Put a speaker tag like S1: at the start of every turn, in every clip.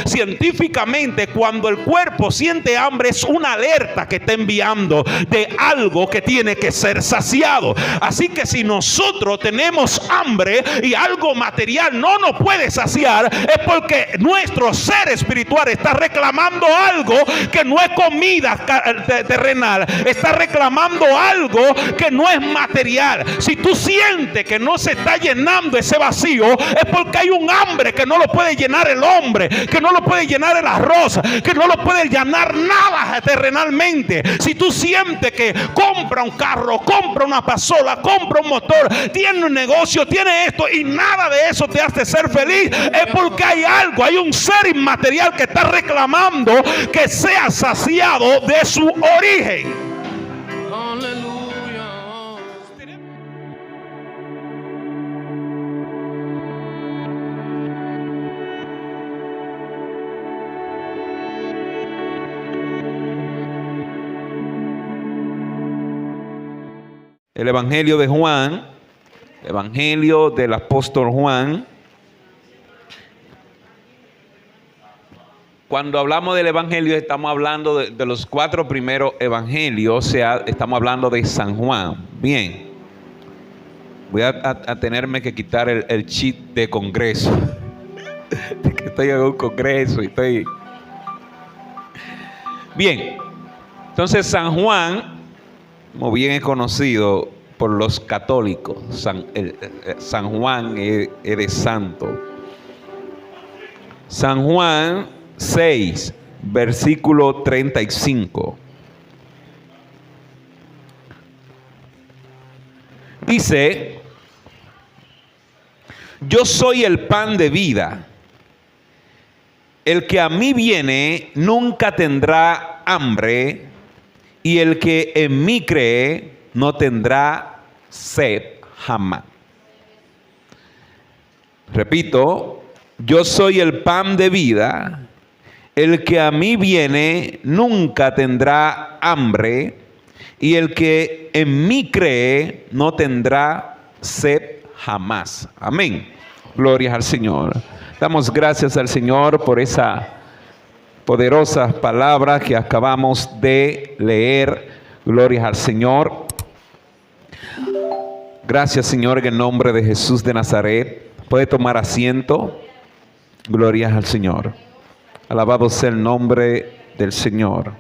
S1: científicamente, cuando el cuerpo siente hambre, es una alerta que está enviando de algo que tiene que ser saciado. Así que si nosotros tenemos hambre y algo material no nos puede saciar, es porque nuestro ser espiritual está reclamando algo que no es comida terrenal, está reclamando algo que no es material. Si tú sientes que no se está llenando ese vacío, es porque hay un hambre que no lo puede llenar el hombre, que no lo puede llenar el arroz, que no lo puede llenar nada terrenalmente. Si tú sientes que compra un carro, compra una pasola, compra un motor, tiene un negocio, tiene esto y nada de eso te hace ser feliz, es porque hay algo, hay un ser inmaterial que está reclamando que sea saciado de su origen. El Evangelio de Juan, el Evangelio del apóstol Juan. Cuando hablamos del Evangelio, estamos hablando de los 4 primeros evangelios, o sea, estamos hablando de San Juan. Bien, voy a tenerme que quitar el cheat de congreso. Que estoy en un congreso y estoy... Bien, entonces San Juan, como bien es conocido por los católicos, San Juan es de santo. San Juan 6, versículo 35. Dice: yo soy el pan de vida. El que a mí viene nunca tendrá hambre, y el que en mí cree no tendrá sed jamás. Repito, yo soy el pan de vida. El que a mí viene nunca tendrá hambre, y el que en mí cree no tendrá sed jamás. Amén. Gloria al Señor. Damos gracias al Señor por esa poderosa palabra que acabamos de leer. Gloria al Señor. Gracias, Señor, en el nombre de Jesús de Nazaret. Puede tomar asiento. Gloria al Señor. Alabado sea el nombre del Señor.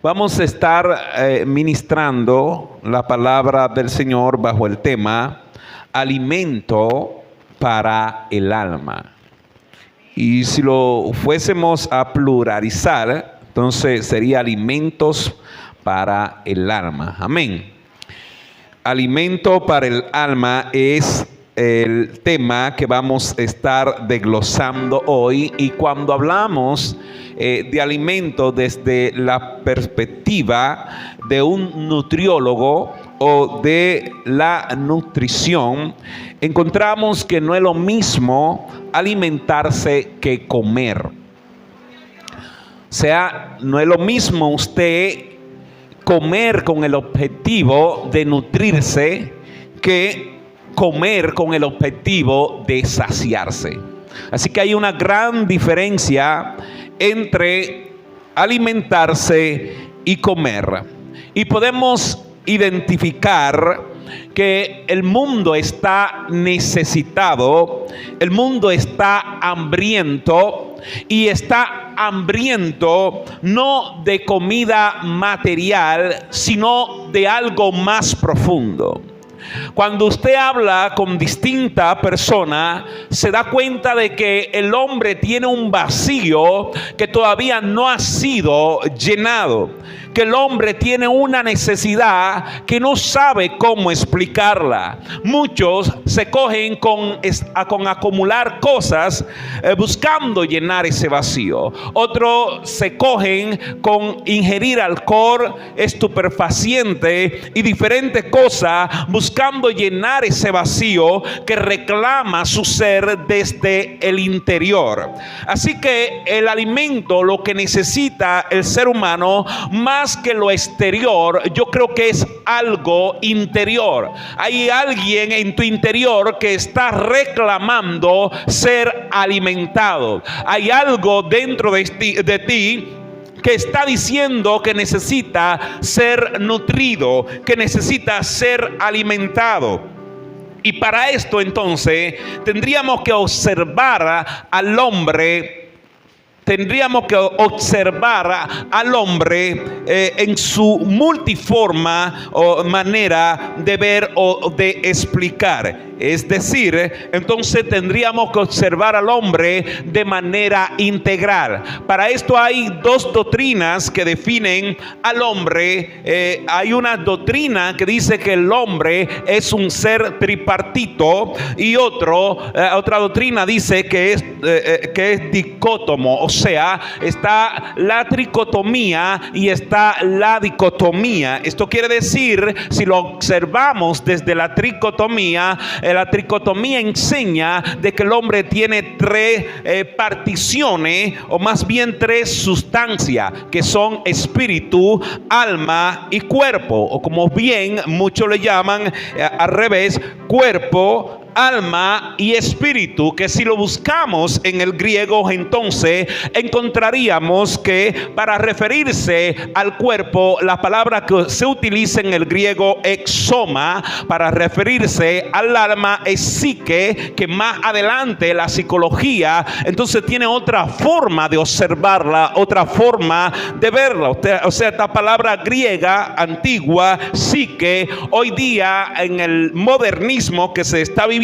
S1: Vamos a estar ministrando la palabra del Señor bajo el tema alimento para el alma. Y si lo fuésemos a pluralizar, entonces sería alimentos para el alma. Amén. Alimento para el alma es el tema que vamos a estar desglosando hoy. Y cuando hablamos de alimento desde la perspectiva de un nutriólogo o de la nutrición, encontramos que no es lo mismo alimentarse que comer. O sea, no es lo mismo usted comer con el objetivo de nutrirse que comer con el objetivo de saciarse. Así que hay una gran diferencia entre alimentarse y comer. Y podemos identificar que el mundo está necesitado, el mundo está hambriento, y está hambriento no de comida material, sino de algo más profundo. Cuando usted habla con distintas personas, se da cuenta de que el hombre tiene un vacío que todavía no ha sido llenado, que el hombre tiene una necesidad que no sabe cómo explicarla. Muchos se cogen con acumular cosas buscando llenar ese vacío. Otros se cogen con ingerir alcohol, estupefaciente y diferentes cosas buscando llenar ese vacío que reclama su ser desde el interior. Así que el alimento, lo que necesita el ser humano, más más que lo exterior, yo creo que es algo interior. Hay alguien en tu interior que está reclamando ser alimentado. Hay algo dentro de ti que está diciendo que necesita ser nutrido, que necesita ser alimentado. Y para esto entonces tendríamos que observar al hombre. Tendríamos que observar al hombre en su multiforma o manera de ver o de explicar. Es decir, entonces tendríamos que observar al hombre de manera integral. Para esto hay dos doctrinas que definen al hombre. Hay una doctrina que dice que el hombre es un ser tripartito y otra doctrina dice que es dicótomo. O sea, está la tricotomía y está la dicotomía. Esto quiere decir, si lo observamos desde la tricotomía enseña de que el hombre tiene tres particiones, o más bien tres sustancias, que son espíritu, alma y cuerpo, o como bien muchos le llaman al revés, cuerpo, alma y espíritu, que si lo buscamos en el griego entonces encontraríamos que para referirse al cuerpo la palabra que se utiliza en el griego es soma, para referirse al alma es psique, que más adelante la psicología entonces tiene otra forma de observarla, otra forma de verla. O sea, esta palabra griega antigua, psique, hoy día en el modernismo que se está viviendo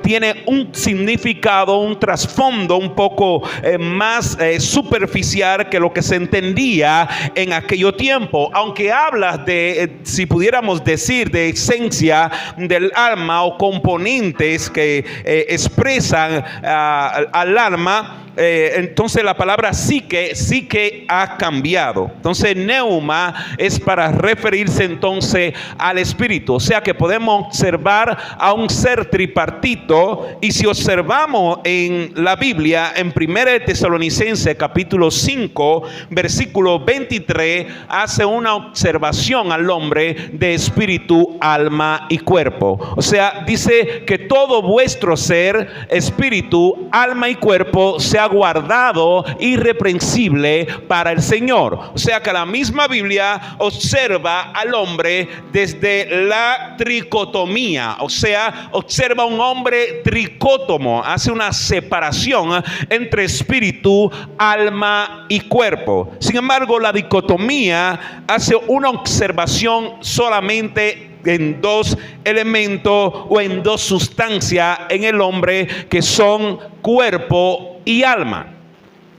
S1: tiene un significado, un trasfondo un poco más superficial que lo que se entendía en aquello tiempo. Aunque hablas de, si pudiéramos decir, de esencia del alma o componentes que expresan al alma, entonces la palabra psique ha cambiado. Entonces neuma es para referirse entonces al espíritu. O sea que podemos observar a un ser tripartito, y si observamos en la Biblia en 1 Tesalonicenses capítulo 5 versículo 23, hace una observación al hombre de espíritu, alma y cuerpo. O sea, dice que todo vuestro ser, espíritu, alma y cuerpo sea guardado irreprensible para el Señor. O sea que la misma Biblia observa al hombre desde la tricotomía. O sea, observa a un hombre tricótomo, hace una separación entre espíritu, alma y cuerpo. Sin embargo, la dicotomía hace una observación solamente en dos elementos o en dos sustancias en el hombre, que son cuerpo y alma.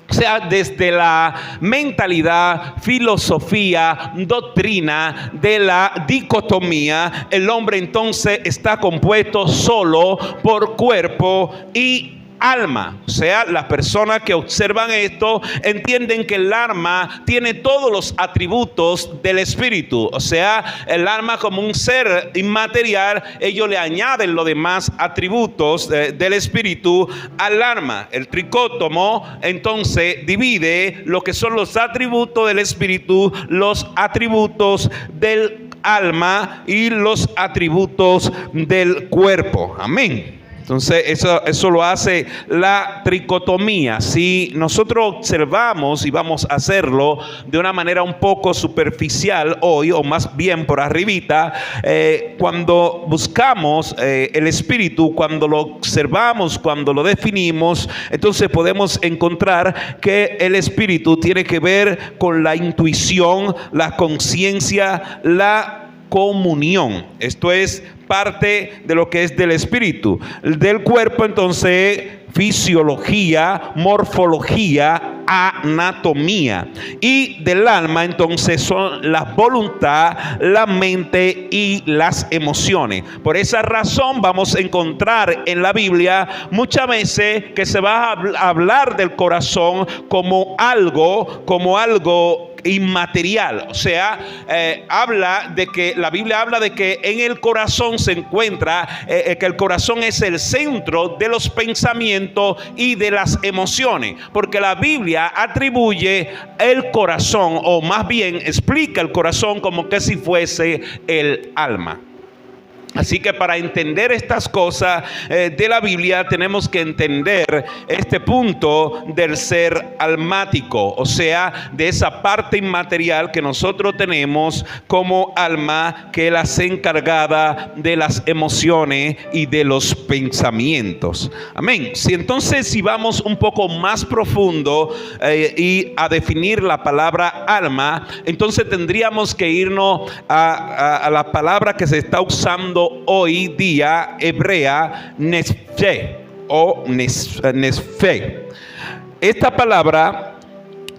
S1: O sea, desde la mentalidad, filosofía, doctrina de la dicotomía, el hombre entonces está compuesto solo por cuerpo y alma. O sea, las personas que observan esto entienden que el alma tiene todos los atributos del espíritu. O sea, el alma como un ser inmaterial, ellos le añaden los demás atributos del espíritu al alma. El tricótomo entonces divide lo que son los atributos del espíritu, los atributos del alma y los atributos del cuerpo. Amén. Entonces eso lo hace la tricotomía. Si nosotros observamos, y vamos a hacerlo de una manera un poco superficial hoy, o más bien por arribita, cuando buscamos el espíritu, cuando lo observamos, cuando lo definimos, entonces podemos encontrar que el espíritu tiene que ver con la intuición, la conciencia, la comunión. Esto es parte de lo que es del espíritu. Del cuerpo entonces fisiología, morfología, anatomía, y del alma entonces son la voluntad, la mente y las emociones. Por esa razón vamos a encontrar en la Biblia muchas veces que se va a hablar del corazón como algo inmaterial. O sea, habla de que la Biblia habla de que en el corazón se encuentra, que el corazón es el centro de los pensamientos y de las emociones, porque la Biblia atribuye el corazón, o más bien explica el corazón como que si fuese el alma. Así que para entender estas cosas de la Biblia tenemos que entender este punto del ser almático, o sea, de esa parte inmaterial que nosotros tenemos como alma, que es la encargada de las emociones y de los pensamientos. Amén. Si vamos un poco más profundo y a definir la palabra alma, entonces tendríamos que irnos a la palabra que se está usando hoy día, hebrea, nesfe o nesfe. Esta palabra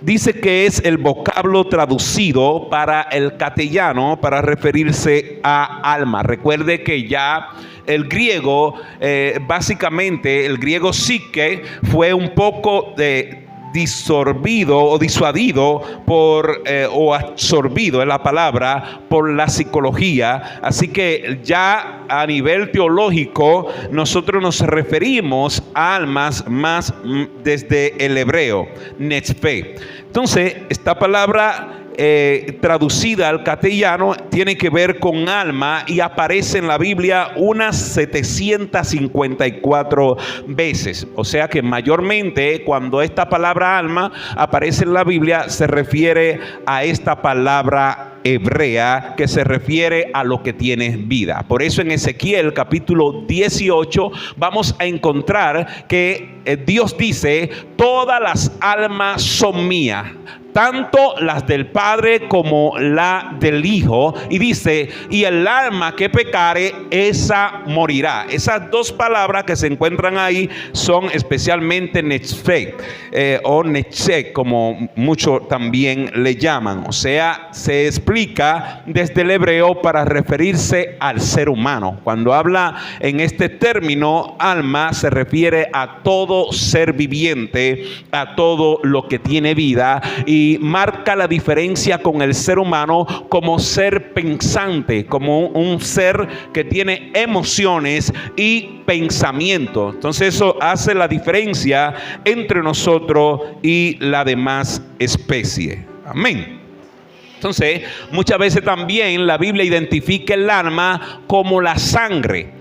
S1: dice que es el vocablo traducido para el castellano para referirse a alma. Recuerde que ya el griego, básicamente el griego psique, fue un poco disorbido o disuadido por o absorbido en la palabra por la psicología. Así que ya a nivel teológico nosotros nos referimos a almas más desde el hebreo, nesfe. Entonces esta palabra traducida al castellano tiene que ver con alma y aparece en la Biblia unas 754 veces. O sea que mayormente cuando esta palabra alma aparece en la Biblia se refiere a esta palabra hebrea que se refiere a lo que tiene vida. Por eso en Ezequiel capítulo 18 vamos a encontrar que Dios dice: todas las almas son mías, tanto las del Padre como la del Hijo. Y dice: y el alma que pecare, esa morirá. Esas dos palabras que se encuentran ahí son especialmente nesfe o netze, como muchos también le llaman. O sea, se explica desde el hebreo para referirse al ser humano. Cuando habla en este término alma, se refiere a todo ser viviente, a todo lo que tiene vida, y marca la diferencia con el ser humano como ser pensante, como un ser que tiene emociones y pensamiento. Entonces eso hace la diferencia entre nosotros y la demás especie. Amén. Entonces, muchas veces también la Biblia identifica el alma como la sangre.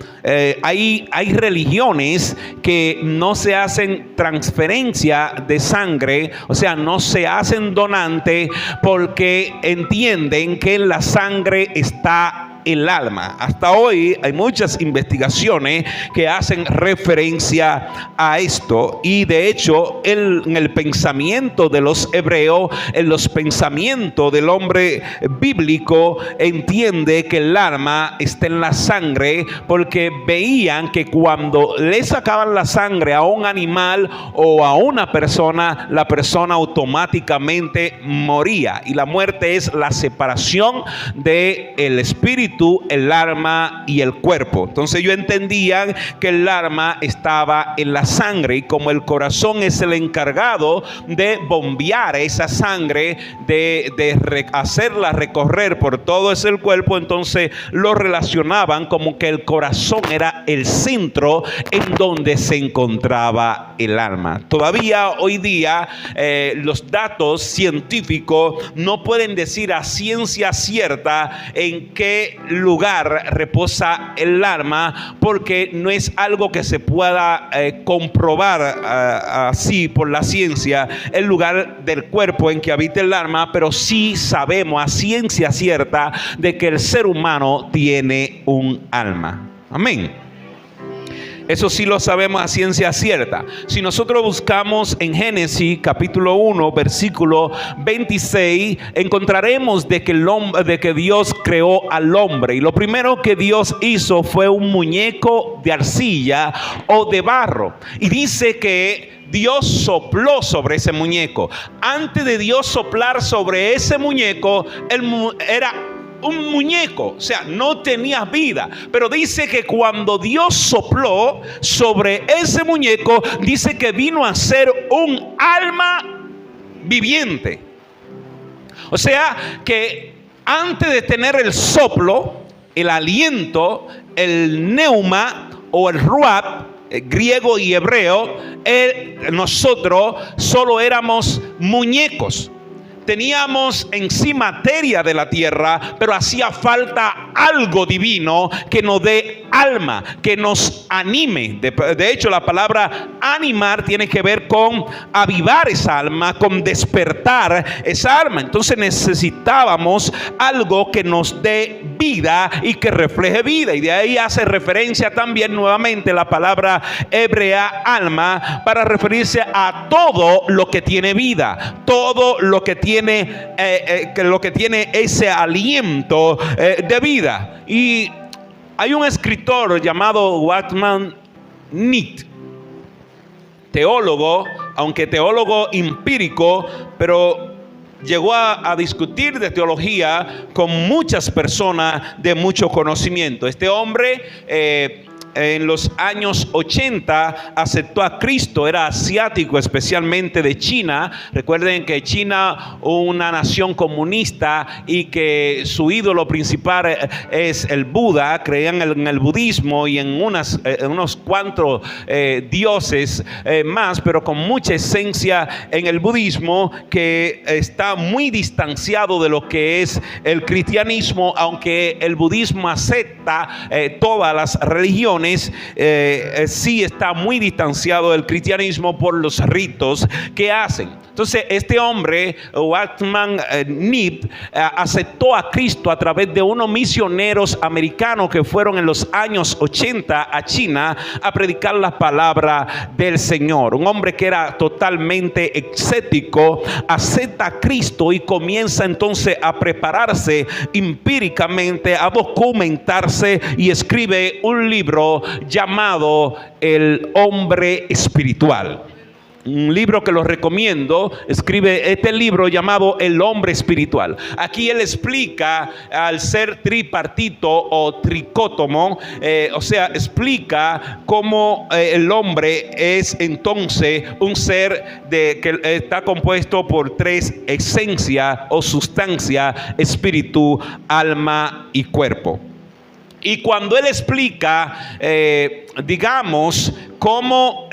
S1: Hay religiones que no se hacen transferencia de sangre, o sea, no se hacen donante porque entienden que en la sangre está el alma. Hasta hoy hay muchas investigaciones que hacen referencia a esto, y de hecho en el pensamiento de los hebreos, en los pensamientos del hombre bíblico, entiende que el alma está en la sangre porque veían que cuando le sacaban la sangre a un animal o a una persona, la persona automáticamente moría, y la muerte es la separación del espíritu, el alma y el cuerpo. Entonces ellos entendían que el alma estaba en la sangre, y como el corazón es el encargado de bombear esa sangre, de hacerla recorrer por todo ese cuerpo, entonces lo relacionaban como que el corazón era el centro en donde se encontraba el alma. Todavía hoy día los datos científicos no pueden decir a ciencia cierta en qué lugar reposa el alma, porque no es algo que se pueda comprobar así por la ciencia, el lugar del cuerpo en que habita el alma, pero sí sabemos a ciencia cierta de que el ser humano tiene un alma. Amén. Eso sí lo sabemos a ciencia cierta. Si nosotros buscamos en Génesis capítulo 1 versículo 26, encontraremos de que Dios creó al hombre, y lo primero que Dios hizo fue un muñeco de arcilla o de barro, y dice que Dios sopló sobre ese muñeco. Antes de Dios soplar sobre ese muñeco, era un muñeco, o sea, no tenía vida. Pero dice que cuando Dios sopló sobre ese muñeco, dice que vino a ser un alma viviente. O sea que antes de tener el soplo, el aliento, el neuma o el ruach, griego y hebreo, nosotros solo éramos muñecos. Teníamos en sí materia de la tierra, pero hacía falta algo divino que nos dé alma, que nos anime. De hecho, la palabra animar tiene que ver con avivar esa alma, con despertar esa alma. Entonces necesitábamos algo que nos dé vida y que refleje vida. Y de ahí hace referencia también nuevamente la palabra hebrea alma, para referirse a todo lo que tiene vida, todo lo que tiene ese aliento de vida. Y hay un escritor llamado Watchman Nee, teólogo, aunque teólogo empírico, pero llegó a discutir de teología con muchas personas de mucho conocimiento. Este hombre en los años 80 aceptó a Cristo, era asiático, especialmente de China. Recuerden que China, una nación comunista, y que su ídolo principal es el Buda. Creían en el budismo y en unos cuantos dioses más, pero con mucha esencia en el budismo, que está muy distanciado de lo que es el cristianismo, aunque el budismo acepta todas las religiones. Sí está muy distanciado del cristianismo por los ritos que hacen. Entonces este hombre, Watchman Nee, aceptó a Cristo a través de unos misioneros americanos que fueron en los años 80 a China a predicar la palabra del Señor. Un hombre que era totalmente escéptico acepta a Cristo y comienza entonces a prepararse empíricamente, a documentarse, y escribe un libro llamado El Hombre Espiritual. Un libro que lo recomiendo. Escribe este libro llamado El Hombre Espiritual. Aquí él explica, al ser tripartito o tricótomo, o sea, explica cómo el hombre es entonces un ser que está compuesto por tres esencias o sustancia: espíritu, alma y cuerpo. Y cuando él explica, digamos, cómo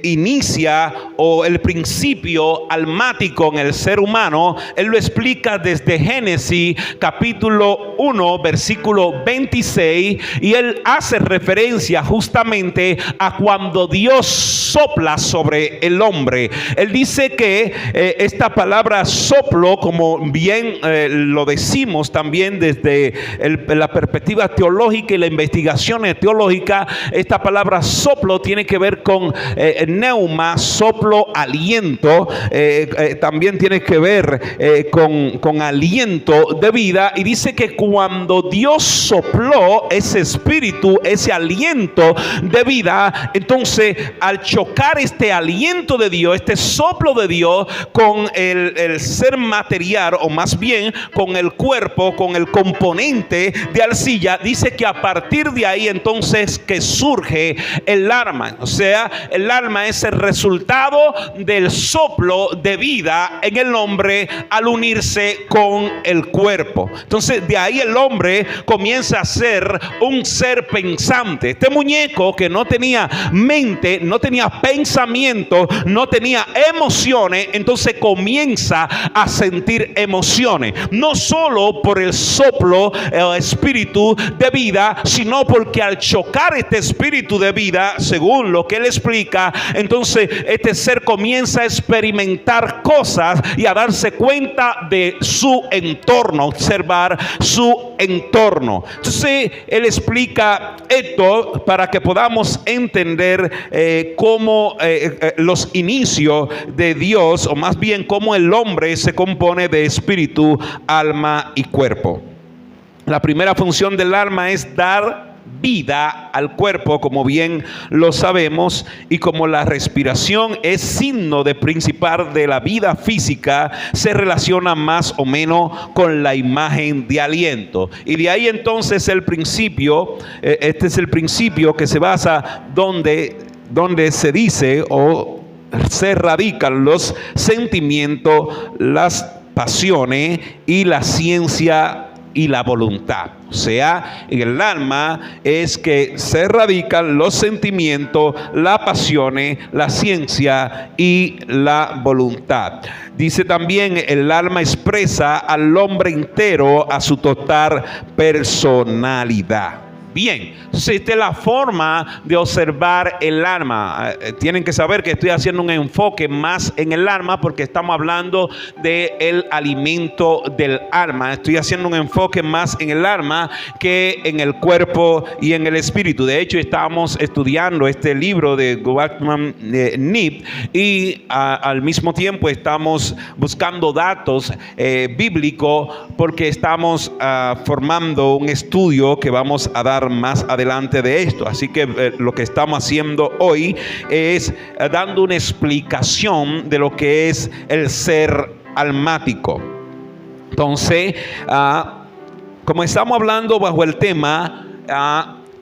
S1: inicia o el principio almático en el ser humano, él lo explica desde Génesis capítulo 1 versículo 26, y él hace referencia justamente a cuando Dios sopla sobre el hombre. Él dice que esta palabra soplo, como bien lo decimos también desde la perspectiva teológica y la investigación teológica, esta palabra soplo tiene que ver con neuma, soplo, aliento. También tiene que ver con aliento de vida. Y dice que cuando Dios sopló ese espíritu, ese aliento de vida, entonces al chocar este aliento de Dios, este soplo de Dios con el ser material, o más bien con el cuerpo, con el componente de arcilla, dice que a partir de ahí entonces que surge el alma. O sea, el alma es el resultado del soplo de vida en el hombre al unirse con el cuerpo. Entonces de ahí el hombre comienza a ser un ser pensante. Este muñeco que no tenía mente, no tenía pensamiento, no tenía emociones, entonces comienza a sentir emociones, no solo por el soplo, el espíritu de vida, sino porque al chocar este espíritu de vida, según lo que él explica, entonces este ser comienza a experimentar cosas y a darse cuenta de su entorno, observar su entorno. Entonces él explica esto para que podamos entender cómo los inicios de Dios, o más bien cómo el hombre se compone de espíritu, alma y cuerpo. La primera función del alma es dar vida al cuerpo, como bien lo sabemos, y como la respiración es signo de principal de la vida física, se relaciona más o menos con la imagen de aliento. Y de ahí entonces el principio, este es el principio que se basa donde se dice o se radican los sentimientos, las pasiones y la ciencia y la voluntad. O sea, en el alma es que se radican los sentimientos, las pasiones, la ciencia y la voluntad. Dice también, el alma expresa al hombre entero a su total personalidad. Bien, entonces esta es la forma de observar el alma. Tienen que saber que estoy haciendo un enfoque más en el alma porque estamos hablando del alimento del alma. Estoy haciendo un enfoque más en el alma que en el cuerpo y en el espíritu. De hecho, estamos estudiando este libro de Watchman Nee y al mismo tiempo estamos buscando datos bíblicos porque estamos formando un estudio que vamos a dar más adelante de esto. Así que lo que estamos haciendo hoy es dando una explicación de lo que es el ser almático. Entonces, como estamos hablando bajo el tema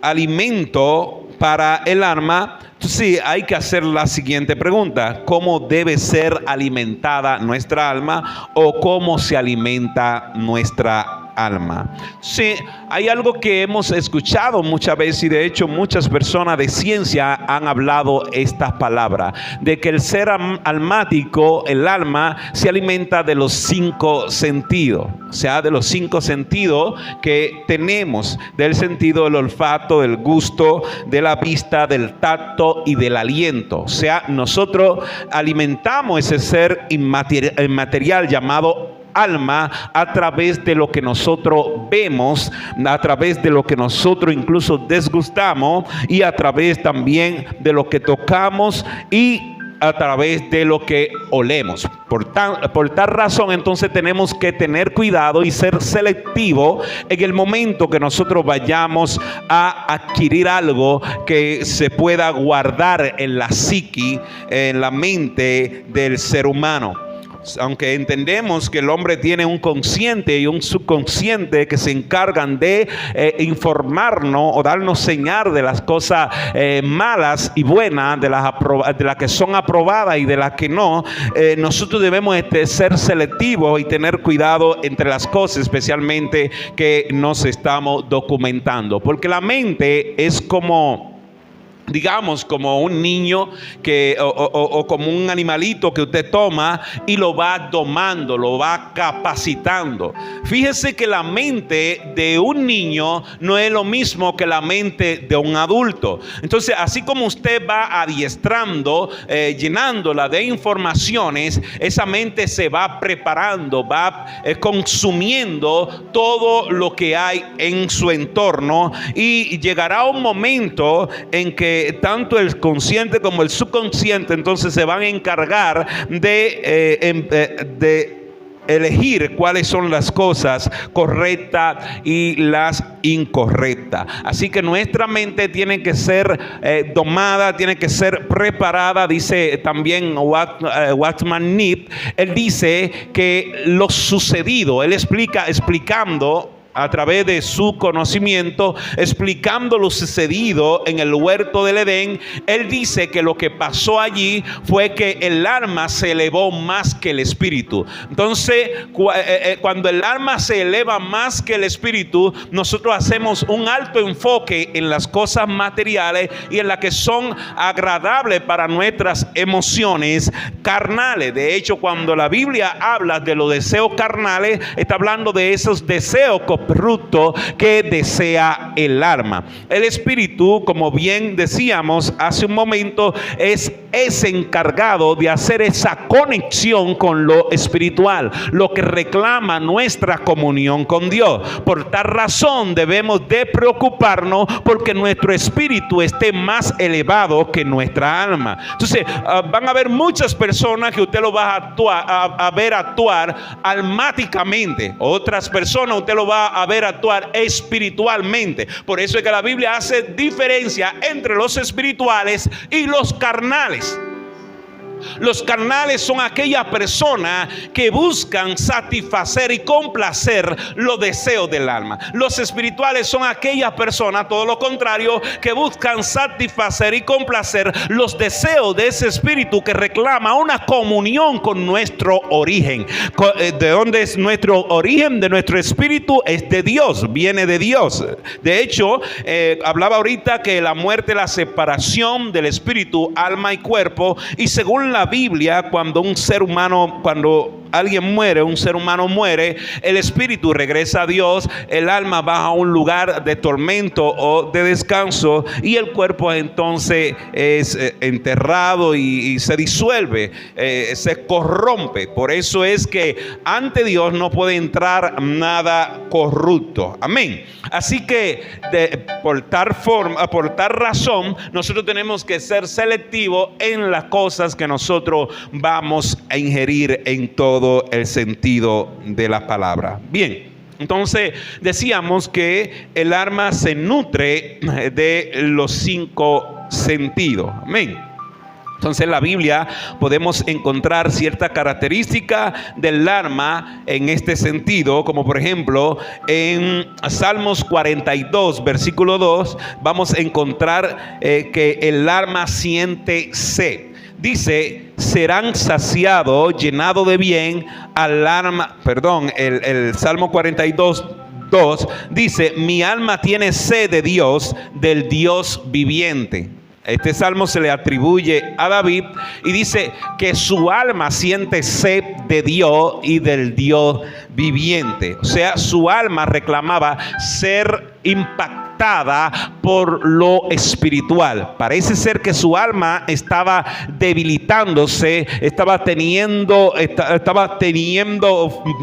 S1: alimento para el alma, entonces hay que hacer la siguiente pregunta: ¿cómo debe ser alimentada nuestra alma o cómo se alimenta nuestra alma? Sí, hay algo que hemos escuchado muchas veces y de hecho muchas personas de ciencia han hablado estas palabras, de que el ser almático, el alma, se alimenta de los 5 sentidos. O sea, de los 5 sentidos que tenemos: del sentido del olfato, del gusto, de la vista, del tacto y del aliento. O sea, nosotros alimentamos ese ser inmaterial llamado alma a través de lo que nosotros vemos, a través de lo que nosotros incluso desgustamos y a través también de lo que tocamos y a través de lo que olemos. Por tal razón, entonces tenemos que tener cuidado y ser selectivo en el momento que nosotros vayamos a adquirir algo que se pueda guardar en la psique, en la mente del ser humano. Aunque entendemos que el hombre tiene un consciente y un subconsciente que se encargan de informarnos o darnos señal de las cosas malas y buenas, de las que son aprobadas y de las que no, nosotros debemos ser selectivos y tener cuidado entre las cosas, especialmente que nos estamos documentando, porque la mente es como, digamos, como un niño o como un animalito que usted toma y lo va domando, lo va capacitando. Fíjese que la mente de un niño no es lo mismo que la mente de un adulto. Entonces, así como usted va adiestrando, llenándola de informaciones, esa mente se va preparando, va consumiendo todo lo que hay en su entorno y llegará un momento en que tanto el consciente como el subconsciente entonces se van a encargar de elegir cuáles son las cosas correctas y las incorrectas. Así que nuestra mente tiene que ser domada, tiene que ser preparada. Dice también Watchman Nee, él dice que lo sucedido, él explicando a través de su conocimiento, explicando lo sucedido en el huerto del Edén, él dice que lo que pasó allí fue que el alma se elevó más que el espíritu. Entonces, cuando el alma se eleva más que el espíritu, nosotros hacemos un alto enfoque en las cosas materiales y en las que son agradables para nuestras emociones carnales. De hecho, cuando la Biblia habla de los deseos carnales, está hablando de esos deseos corrupto que desea el alma. El espíritu, como bien decíamos hace un momento, es encargado de hacer esa conexión con lo espiritual, lo que reclama nuestra comunión con Dios. Por tal razón debemos de preocuparnos porque nuestro espíritu esté más elevado que nuestra alma. Entonces van a haber muchas personas que usted lo va a ver actuar almáticamente, otras personas usted lo va a ver actuar espiritualmente. Por eso es que la Biblia hace diferencia entre los espirituales y los carnales. Los carnales son aquellas personas que buscan satisfacer y complacer los deseos del alma. Los espirituales son aquellas personas, todo lo contrario, que buscan satisfacer y complacer los deseos de ese espíritu que reclama una comunión con nuestro origen. ¿De dónde es nuestro origen? De nuestro espíritu es de Dios, viene de Dios. De hecho, hablaba ahorita que la muerte es la separación del espíritu, alma y cuerpo, y según la Biblia, cuando alguien muere, un ser humano muere, el espíritu regresa a Dios, el alma va a un lugar de tormento o de descanso, y el cuerpo entonces es enterrado y se disuelve, se corrompe. Por eso es que ante Dios no puede entrar nada corrupto. Amén. Así que por tal razón, nosotros tenemos que ser selectivos en las cosas que nosotros vamos a ingerir en todo el sentido de la palabra. Bien, entonces decíamos que el alma se nutre de los 5 sentidos. Amén. Entonces en la Biblia podemos encontrar cierta característica del alma en este sentido, como por ejemplo en Salmos 42 versículo 2 vamos a encontrar que el alma siente sed. Dice: serán saciados, llenados de bien al alma. El Salmo 42:2 dice: mi alma tiene sed de Dios, del Dios viviente. Este salmo se le atribuye a David y dice que su alma siente sed de Dios y del Dios viviente. O sea, su alma reclamaba ser impactada por lo espiritual. Parece ser que su alma estaba debilitándose, estaba teniendo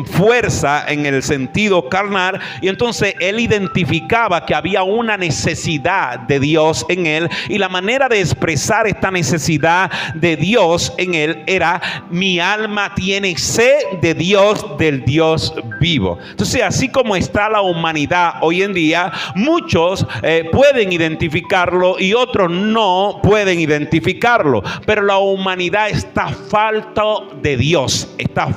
S1: fuerza en el sentido carnal, y entonces él identificaba que había una necesidad de Dios en él, y la manera de expresar esta necesidad de Dios en él era: mi alma tiene sed de Dios, del Dios vivo. Entonces, así como está la humanidad hoy en día, muchos pueden identificarlo y otros no pueden identificarlo, pero la humanidad está falta de Dios. Esta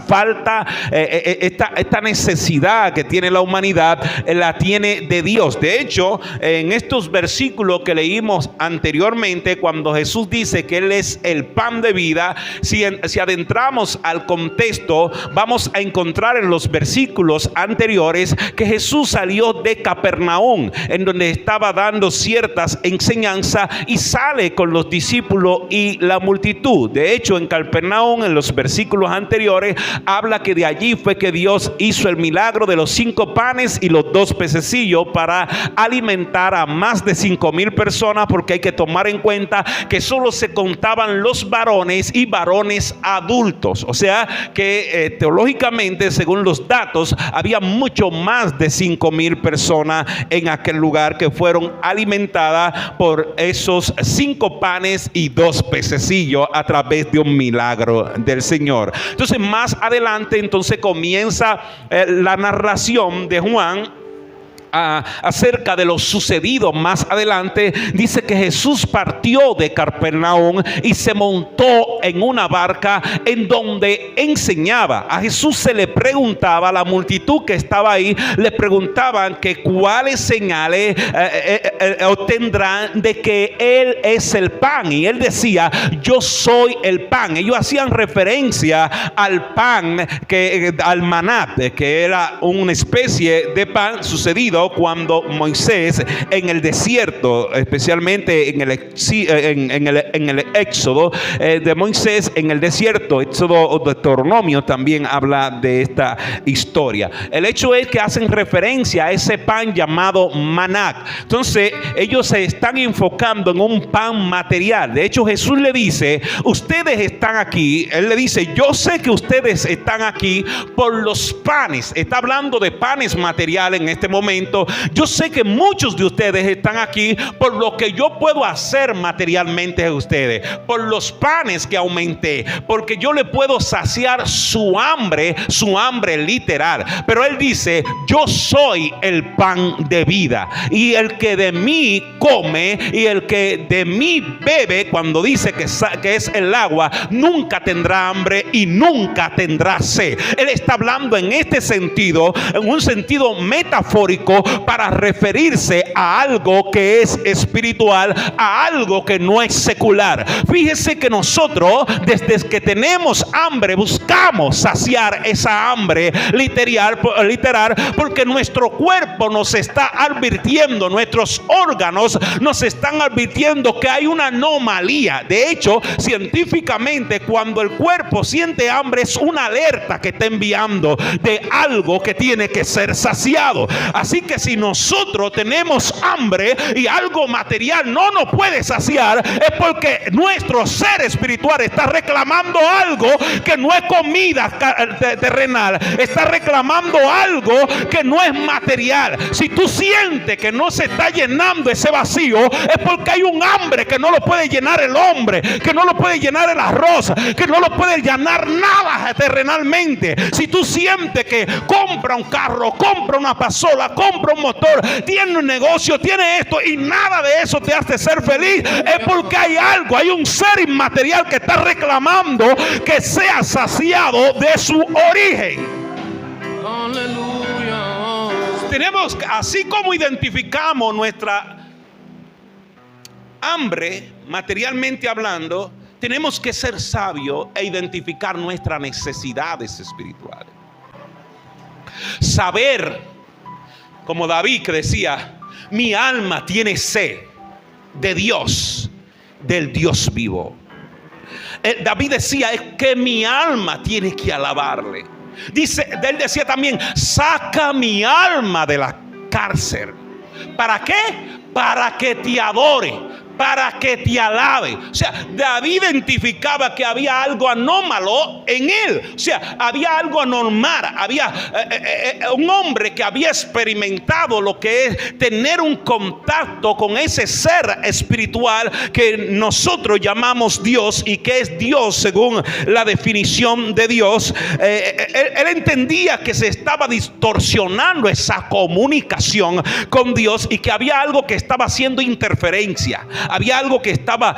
S1: necesidad que tiene la humanidad la tiene de Dios. De hecho, en estos versículos que leímos anteriormente, cuando Jesús dice que Él es el pan de vida, si adentramos al contexto, vamos a encontrar en los versículos anteriores que Jesús salió de Capernaum, en donde estaba dando ciertas enseñanzas, y sale con los discípulos y la multitud. De hecho, en Capernaum, en los versículos anteriores, habla que de allí fue que Dios hizo el milagro de los 5 panes y los 2 pececillos para alimentar a más de 5,000 personas, porque hay que tomar en cuenta que solo se contaban los varones y varones adultos. O sea que teológicamente, según los datos, había mucho más de 5,000 personas en aquel lugar que fueron alimentadas por esos 5 panes y 2 pececillos a través de un milagro del Señor. Entonces, más adelante entonces comienza la narración de Juan acerca de lo sucedido más adelante. Dice que Jesús partió de Capernaum y se montó en una barca en donde enseñaba. A Jesús se le preguntaba, a la multitud que estaba ahí, le preguntaban que cuáles señales obtendrán de que Él es el pan, y Él decía: yo soy el pan. Ellos hacían referencia al pan, al maná, que era una especie de pan sucedido cuando Moisés en el desierto, especialmente en el éxodo de Moisés en el desierto, éxodo de Deuteronomio también habla de esta historia. El hecho es que hacen referencia a ese pan llamado maná. Entonces ellos se están enfocando en un pan material. De hecho, Jesús le dice: ustedes están aquí. Él le dice: yo sé que ustedes están aquí por los panes. Está hablando de panes materiales en este momento, momento, yo sé que muchos de ustedes están aquí por lo que yo puedo hacer materialmente a ustedes, por los panes que aumenté, porque yo le puedo saciar su hambre literal. Pero él dice: yo soy el pan de vida, y el que de mí come y el que de mí bebe, cuando dice que es el agua, nunca tendrá hambre y nunca tendrá sed. Él está hablando en este sentido, en un sentido metafórico, para referirse a algo que es espiritual, a algo que no es secular. Fíjese que nosotros, desde que tenemos hambre, buscamos saciar esa hambre literal, porque nuestro cuerpo nos está advirtiendo, nuestros órganos nos están advirtiendo que hay una anomalía. De hecho, científicamente, cuando el cuerpo siente hambre, es una alerta que está enviando de algo que tiene que ser saciado. Así que si nosotros tenemos hambre y algo material no nos puede saciar, es porque nuestro ser espiritual está reclamando algo que no es comida terrenal, está reclamando algo que no es material. Si tú sientes que no se está llenando ese vacío, es porque hay un hambre que no lo puede llenar el hombre, que no lo puede llenar el arroz, que no lo puede llenar nada terrenalmente. Si tú sientes que compra un carro, compra una pasola, compra un motor, tiene un negocio, tiene esto y nada de eso te hace ser feliz, es porque hay algo, hay un ser inmaterial que está reclamando que sea saciado de su origen. Aleluya. Tenemos, así como identificamos nuestra hambre materialmente hablando, tenemos que ser sabios e identificar nuestras necesidades espirituales. Saber, como David, que decía: mi alma tiene sed de Dios, del Dios vivo. David decía: es que mi alma tiene que alabarle. Él decía también: saca mi alma de la cárcel. ¿Para qué? Para que te adore, para que te alabe. O sea, David identificaba que había algo anómalo en él. O sea, había algo anormal. Había un hombre que había experimentado lo que es tener un contacto con ese ser espiritual que nosotros llamamos Dios, y que es Dios según la definición de Dios. Él entendía que se estaba distorsionando esa comunicación con Dios, y que había algo que estaba haciendo interferencia. Había algo que estaba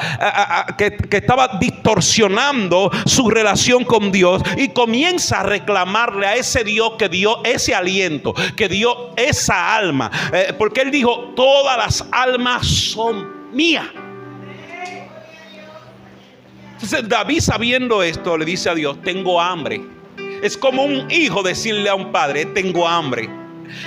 S1: distorsionando su relación con Dios, y comienza a reclamarle a ese Dios que dio ese aliento, que dio esa alma, porque él dijo: todas las almas son mías. Entonces David, sabiendo esto, le dice a Dios: tengo hambre. Es como un hijo decirle a un padre: tengo hambre.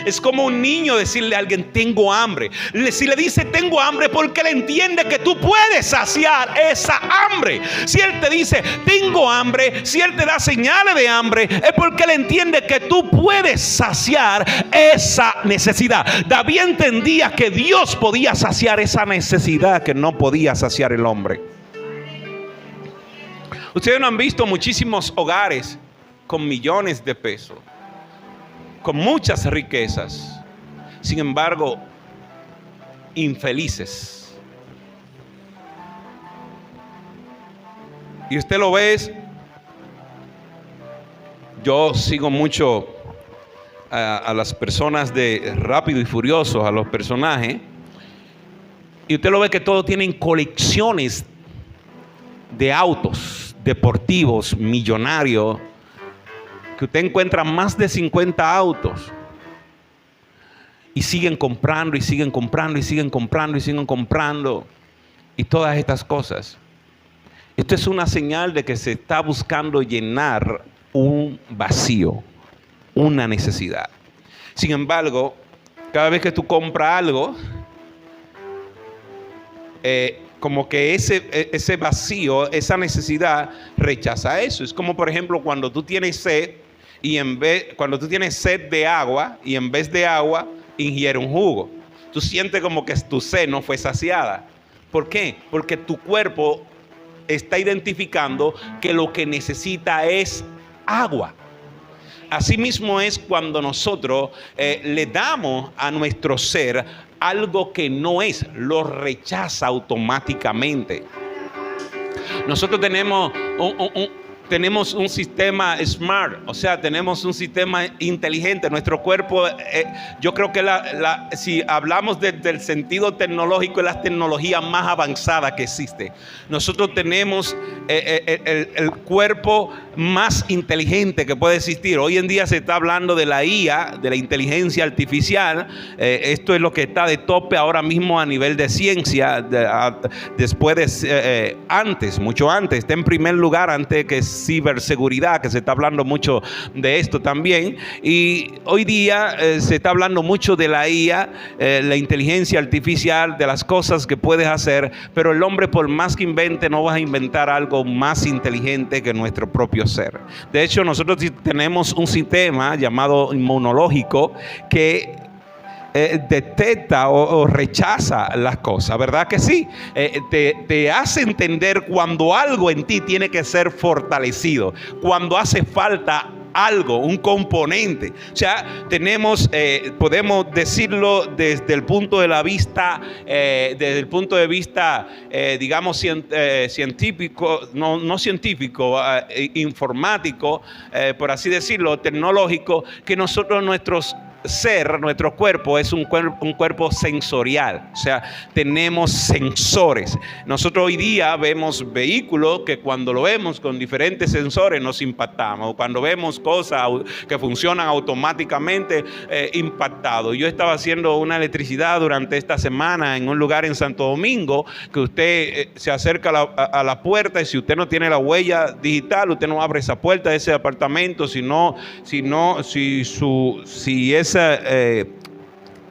S1: Es como un niño decirle a alguien: tengo hambre. Si le dice tengo hambre, porque él entiende que tú puedes saciar esa hambre. Si él te dice tengo hambre, si él te da señales de hambre, es porque él entiende que tú puedes saciar esa necesidad. David entendía que Dios podía saciar esa necesidad que no podía saciar el hombre. Ustedes no han visto muchísimos hogares con millones de pesos, con muchas riquezas, sin embargo, infelices. Y usted lo ve. Yo sigo mucho a las personas de Rápido y Furioso, a los personajes, y usted lo ve que todos tienen colecciones de autos deportivos millonarios, que usted encuentra más de 50 autos, y siguen comprando y siguen comprando y siguen comprando y siguen comprando, y todas estas cosas. Esto es una señal de que se está buscando llenar un vacío, una necesidad. Sin embargo, cada vez que tú compras algo, como que ese vacío, esa necesidad rechaza eso. Es como, por ejemplo, cuando tú tienes sed, y cuando tú tienes sed de agua, y en vez de agua ingieres un jugo, tú sientes como que tu sed no fue saciada. ¿Por qué? Porque tu cuerpo está identificando que lo que necesita es agua. así mismo es cuando nosotros le damos a nuestro ser algo que no es, lo rechaza automáticamente. Nosotros tenemos un sistema smart, o sea, tenemos un sistema inteligente. Nuestro cuerpo, yo creo que si hablamos del sentido tecnológico, es la tecnología más avanzada que existe. Nosotros tenemos el cuerpo más inteligente que puede existir. Hoy en día se está hablando de la IA, de la inteligencia artificial. Esto es lo que está de tope ahora mismo a nivel de ciencia. Mucho antes, está en primer lugar antes que ciberseguridad, que se está hablando mucho de esto también. Y hoy día se está hablando mucho de la IA, la inteligencia artificial, de las cosas que puedes hacer, pero el hombre, por más que invente, no vas a inventar algo más inteligente que nuestro propio ser. De hecho, nosotros tenemos un sistema llamado inmunológico que detecta o rechaza las cosas, ¿verdad que sí? Te hace entender cuando algo en ti tiene que ser fortalecido, cuando hace falta algo, un componente. O sea, podemos decirlo desde el punto de vista, digamos, científico, no científico, informático, por así decirlo, tecnológico, que nuestro cuerpo es un cuerpo sensorial. O sea, tenemos sensores. Nosotros hoy día vemos vehículos que cuando lo vemos con diferentes sensores nos impactamos. Cuando vemos cosas que funcionan automáticamente, impactados. Yo estaba haciendo una electricidad durante esta semana en un lugar en Santo Domingo, que usted se acerca a la puerta, y si usted no tiene la huella digital, usted no abre esa puerta de ese apartamento, si esa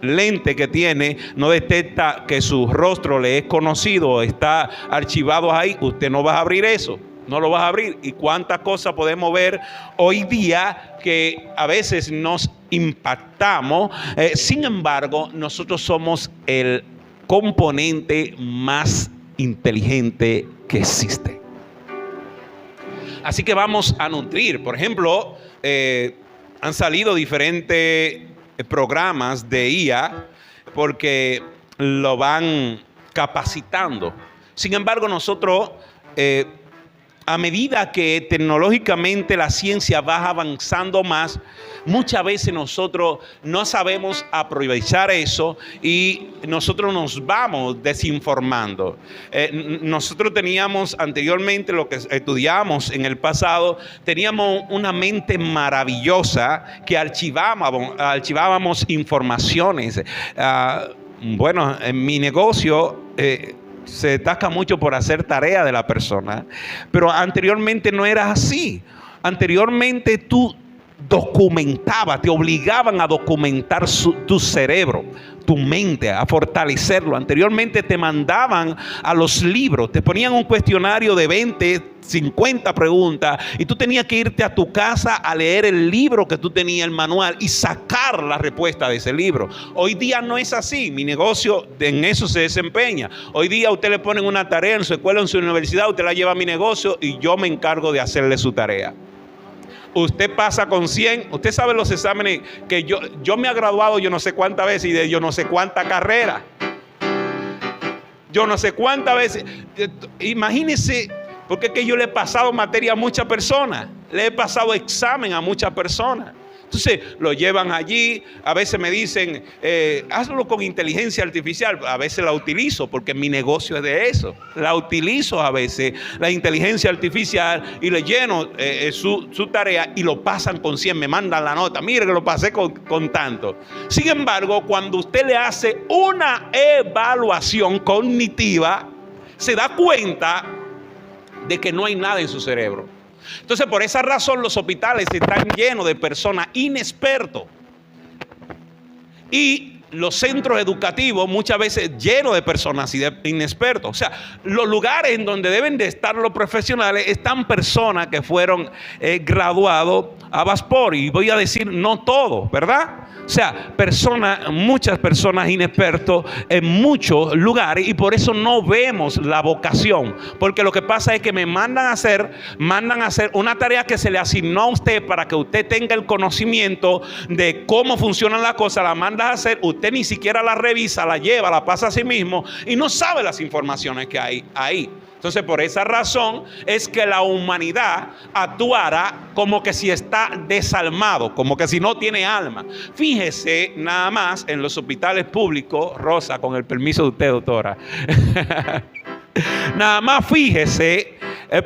S1: lente que tiene no detecta que su rostro le es conocido, está archivado ahí, usted no va a abrir eso, no lo vas a abrir. Y cuántas cosas podemos ver hoy día que a veces nos impactamos. Sin embargo, nosotros somos el componente más inteligente que existe. Así que vamos a nutrir. Por ejemplo, han salido diferentes programas de IA porque lo van capacitando. Sin embargo, nosotros, a medida que tecnológicamente la ciencia va avanzando más, muchas veces nosotros no sabemos aprovechar eso y nosotros nos vamos desinformando. Nosotros teníamos anteriormente, lo que estudiamos en el pasado, teníamos una mente maravillosa que archivábamos informaciones. Bueno, en mi negocio se destaca mucho por hacer tarea de la persona, pero anteriormente no era así. Anteriormente tú documentaba, te obligaban a documentar tu cerebro, tu mente, a fortalecerlo. Anteriormente te mandaban a los libros, te ponían un cuestionario de 20, 50 preguntas y tú tenías que irte a tu casa a leer el libro que tú tenías, el manual, y sacar la respuesta de ese libro. Hoy día no es así. Mi negocio en eso se desempeña. Hoy día usted le ponen una tarea en su escuela, en su universidad, usted la lleva a mi negocio y yo me encargo de hacerle su tarea. Usted pasa con 100, usted sabe los exámenes que yo me he graduado yo no sé cuántas veces y de yo no sé cuánta carrera. Yo no sé cuántas veces. Imagínense, porque es que yo le he pasado materia a muchas personas, le he pasado examen a muchas personas. Entonces lo llevan allí, a veces me dicen, hazlo con inteligencia artificial. A veces la utilizo porque mi negocio es de eso. La utilizo a veces, la inteligencia artificial, y le lleno su tarea y lo pasan con 100, me mandan la nota, mire que lo pasé con tanto. Sin embargo, cuando usted le hace una evaluación cognitiva, se da cuenta de que no hay nada en su cerebro. Entonces, por esa razón los hospitales están llenos de personas inexpertos. Y los centros educativos muchas veces llenos de personas inexpertos. O sea, los lugares en donde deben de estar los profesionales están personas que fueron graduados a Baspor. Y voy a decir, no todo, ¿verdad? O sea, muchas personas inexpertos en muchos lugares, y por eso no vemos la vocación. Porque lo que pasa es que me mandan a hacer una tarea que se le asignó a usted para que usted tenga el conocimiento de cómo funcionan las cosas. La manda a hacer, usted ni siquiera la revisa, la lleva, la pasa a sí mismo y no sabe las informaciones que hay ahí. Entonces, por esa razón es que la humanidad actuará como que si está desalmado, como que si no tiene alma. Fíjese nada más en los hospitales públicos, Rosa, con el permiso de usted, doctora. Nada más fíjese,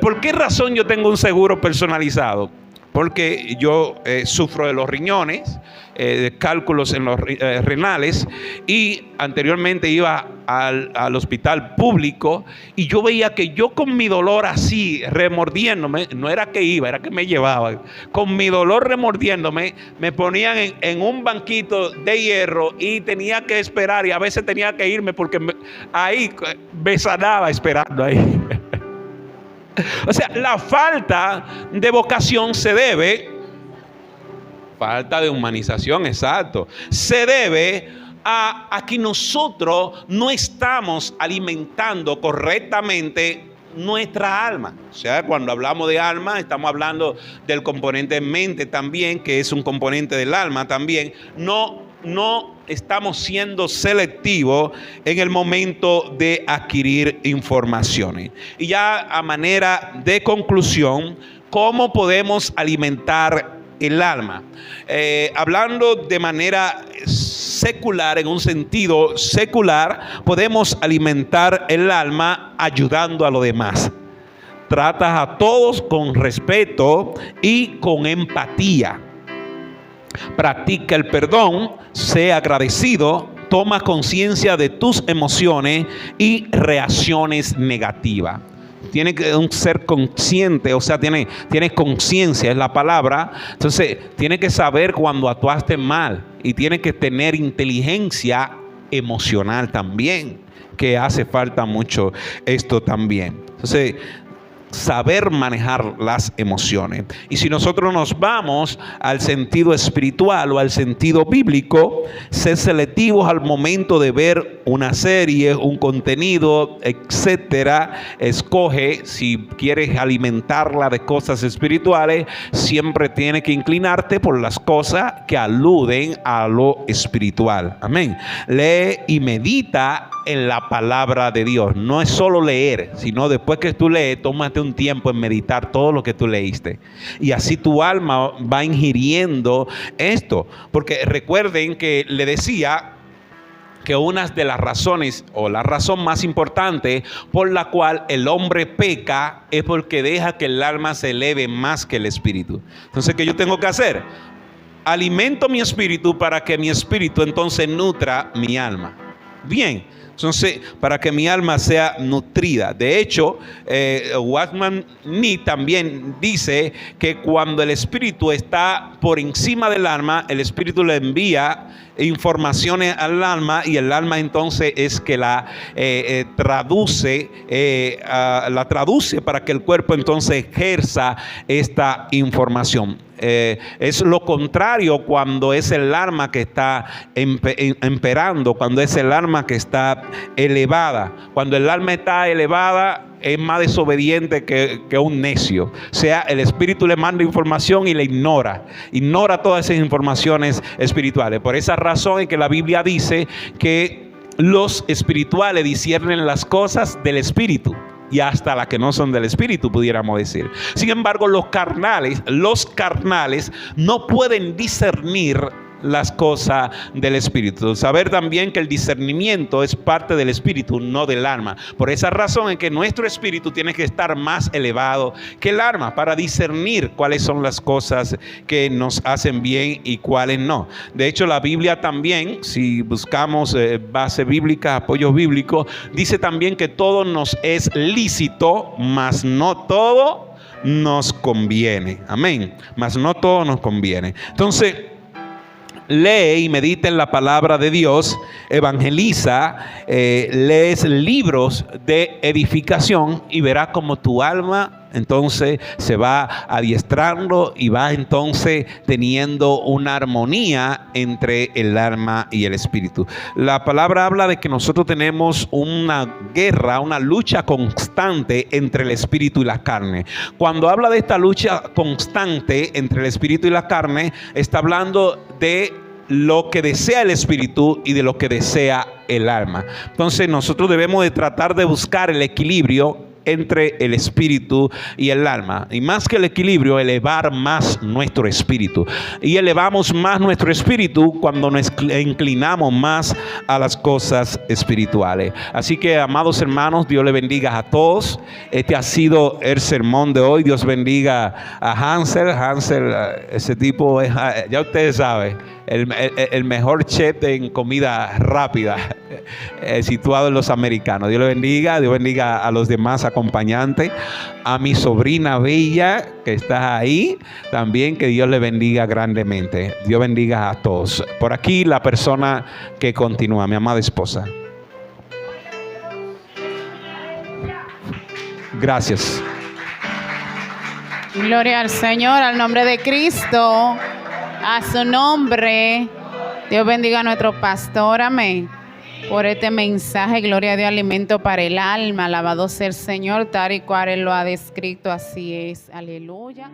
S1: ¿por qué razón yo tengo un seguro personalizado? Porque yo sufro de los riñones, de cálculos en los renales, y anteriormente iba al hospital público y yo veía que yo con mi dolor así, remordiéndome, no era que iba, era que me llevaban, con mi dolor remordiéndome, me ponían en un banquito de hierro y tenía que esperar, y a veces tenía que irme porque ahí me sanaba esperando ahí. O sea, la falta de vocación se debe, falta de humanización, exacto, se debe a que nosotros no estamos alimentando correctamente nuestra alma. O sea, cuando hablamos de alma, estamos hablando del componente mente también, que es un componente del alma también. No estamos siendo selectivos en el momento de adquirir informaciones. Y ya a manera de conclusión, ¿cómo podemos alimentar el alma? Hablando de manera secular, en un sentido secular, podemos alimentar el alma ayudando a los demás. Tratas a todos con respeto y con empatía. Practica el perdón, sé agradecido, toma conciencia de tus emociones y reacciones negativas. Tiene que ser consciente, o sea, tiene conciencia, es la palabra. Entonces, tiene que saber cuando actuaste mal y tiene que tener inteligencia emocional también, que hace falta mucho esto también. Entonces, saber manejar las emociones. Y si nosotros nos vamos al sentido espiritual o al sentido bíblico, ser selectivos al momento de ver una serie, un contenido, etcétera. Escoge, si quieres alimentarla de cosas espirituales, siempre tienes que inclinarte por las cosas que aluden a lo espiritual. Amén. Lee y medita en la palabra de Dios. No es solo leer, sino después que tú lees, tómate un tiempo en meditar todo lo que tú leíste. Y así tu alma va ingiriendo esto. Porque recuerden que le decía que una de las razones, o la razón más importante por la cual el hombre peca, es porque deja que el alma se eleve más que el espíritu. Entonces, ¿qué yo tengo que hacer? Alimento mi espíritu para que mi espíritu entonces nutra mi alma. Bien. Entonces, para que mi alma sea nutrida. De hecho, Watchman Nee también dice que cuando el espíritu está por encima del alma, el espíritu le envía informaciones al alma, y el alma entonces es que la traduce para que el cuerpo entonces ejerza esta información. Es lo contrario cuando es el alma que está emperando, cuando es el alma que está elevada. Cuando el alma está elevada, es más desobediente que un necio. O sea, el espíritu le manda información y le ignora todas esas informaciones espirituales. Por esa razón es que la Biblia dice que los espirituales disciernen las cosas del espíritu, y hasta las que no son del espíritu, pudiéramos decir. Sin embargo, los carnales no pueden discernir las cosas del espíritu. Saber también que el discernimiento es parte del espíritu, no del alma. Por esa razón es que nuestro espíritu tiene que estar más elevado que el alma para discernir cuáles son las cosas que nos hacen bien y cuáles no. De hecho, la Biblia también, si buscamos base bíblica, apoyo bíblico, dice también que todo nos es lícito, mas no todo nos conviene. Amén. Mas no todo nos conviene. Entonces, lee y medita en la palabra de Dios, evangeliza, lees libros de edificación y verás como tu alma entonces se va adiestrando y va entonces teniendo una armonía entre el alma y el espíritu. La palabra habla de que nosotros tenemos una guerra, una lucha constante entre el espíritu y la carne. Cuando habla de esta lucha constante entre el espíritu y la carne, está hablando de lo que desea el espíritu y de lo que desea el alma. Entonces nosotros debemos de tratar de buscar el equilibrio entre el espíritu y el alma, y más que el equilibrio, elevar más nuestro espíritu, y elevamos más nuestro espíritu cuando nos inclinamos más a las cosas espirituales. Así que, amados hermanos, Dios le bendiga a todos. Este ha sido el sermón de hoy. Dios bendiga a Hansel. Ese tipo es, ya ustedes saben, el mejor chef en comida rápida, situado en los americanos. Dios le bendiga. Dios bendiga a los demás acompañantes, a mi sobrina bella que está ahí también, que Dios le bendiga grandemente. Dios bendiga a todos. Por aquí la persona que continúa, mi amada esposa. Gracias.
S2: Gloria al Señor, al nombre de Cristo, a su nombre. Dios bendiga a nuestro pastor, amén, por este mensaje. Gloria a Dios, alimento para el alma. Alabado sea el Señor, tal y cual Él lo ha descrito, así es. Aleluya.